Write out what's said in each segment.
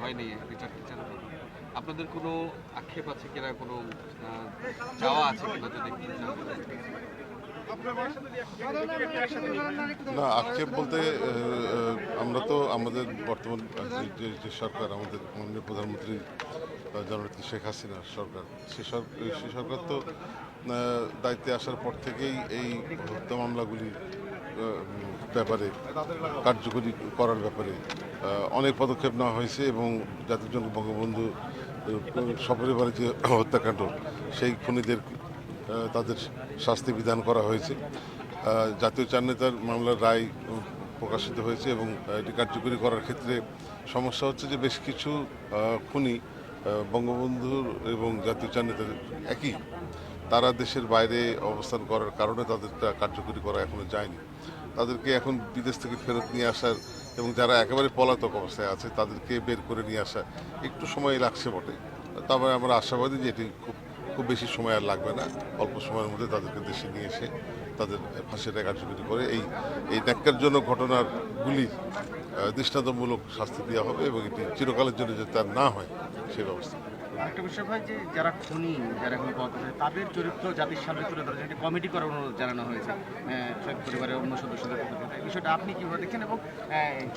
হয়নি বিচার টিচার আপনাদের কোনো আক্ষেপ আছে কিনা, কোনো চাওয়া আছে কিনা যদি না, আক্ষেপ বলতে আমরা তো আমাদের বর্তমান যে সরকার, আমাদের মাননীয় প্রধানমন্ত্রী জননেত্রী শেখ হাসিনার সরকার, সে সরকার তো দায়িত্বে আসার পর থেকেই এই হত্যা মামলাগুলির ব্যাপারে কার্যকরী করার ব্যাপারে অনেক পদক্ষেপ নেওয়া হয়েছে এবং জাতির জনক বঙ্গবন্ধু সপরিবারে যে হত্যাকাণ্ড, সেই খুনিদের তাদের শাস্তি বিধান করা হয়েছে। জাতীয় চার নেতার মামলার রায় প্রকাশিত হয়েছে এবং এটি কার্যকরী করার ক্ষেত্রে সমস্যা হচ্ছে যে বেশ কিছু খুনি বঙ্গবন্ধুর এবং জাতীয় চার নেতার একই, তারা দেশের বাইরে অবস্থান করার কারণে তাদেরটা কার্যকরী করা এখনো যায়নি। তাদেরকে এখন বিদেশ থেকে ফেরত নিয়ে আসার এবং যারা একেবারে পলাতক অবস্থায় আছে তাদেরকে বের করে নিয়ে আসা একটু সময় লাগছে বটে, তবে আমরা আশাবাদী যে এটি খুব বেশি সময় আর লাগবে না, অল্প সময়ের মধ্যে তাদেরকে দেশে নিয়ে এসে তাদের ফাঁসিটা কার্যকরী করে এই ন্যাক্কারজনক ঘটনাগুলি দৃষ্টান্তমূলক শাস্তি দেওয়া হবে এবং এটি চিরকালের জন্য যাতে তার না হয় সেই ব্যবস্থা। একটা বিষয় ভাই, যে যারা খুনি, যারা এখন তাদের চরিত্র জাতির সামনে তুলে ধরার একটি কমিটি করার অনুরোধ জানানো হয়েছে শহীদ পরিবারের অন্য সদস্যদের পক্ষ থেকে। এই বিষয়টা আপনি কীভাবে দেখেন এবং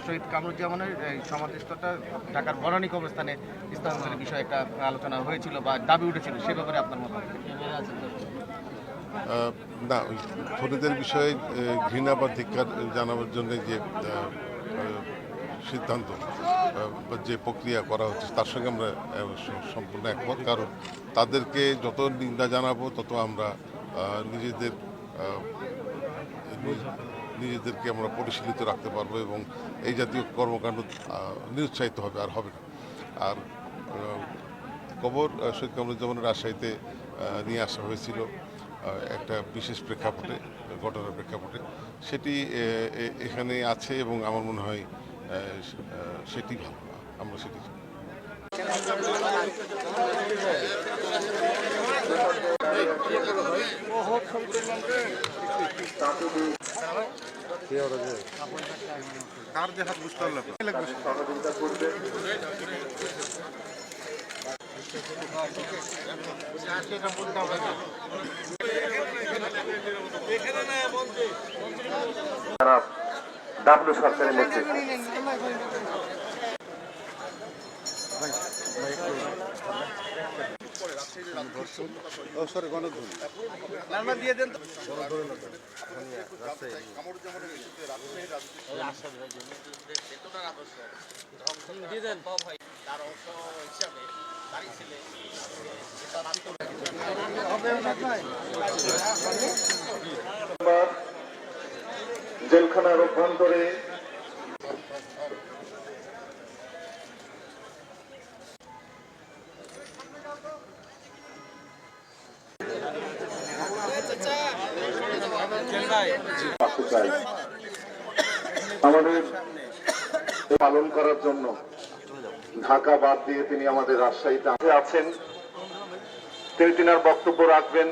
শহীদ কামরুজ্জামানের সমাধিস্থলটা ঢাকার বনানী কবরস্থানে স্থানান্তরের বিষয়ে একটা আলোচনা হয়েছিল বা দাবি উঠেছিল, সে ব্যাপারে আপনার মত? না, ওই খুনিদের বিষয়ে ঘৃণা বা ধিক্কার জানাবার জন্য যে সিদ্ধান্ত বা যে প্রক্রিয়া করা হচ্ছে তার সঙ্গে আমরা সম্পূর্ণ একমত, কারণ তাদেরকে যত নিন্দা জানাবো তত আমরা নিজেদেরকে আমরা পরিশীলিত রাখতে পারবো এবং এই জাতীয় কর্মকাণ্ড নিরুৎসাহিত হবে আর হবে না। আর কবর শহীদ কামরুজ্জামানের রাজশাহীতে নিয়ে আসা হয়েছিল একটা বিশেষ প্রেক্ষাপটে, ঘটনার প্রেক্ষাপটে, সেটি এখানে আছে এবং আমার মনে হয় সেটি ভালো, আমরা সেটি কার দেখা বুঝতে পারলাম ডাব্লিউ সরকারের নেতৃত্বে জেলখানার অভ্যন্তরে আমাদের পালন করার জন্য ঢাকা বাদ দিয়ে তিনি আমাদের রাজশাহীতে আছেন। তিনি তিনার বক্তব্য রাখবেন।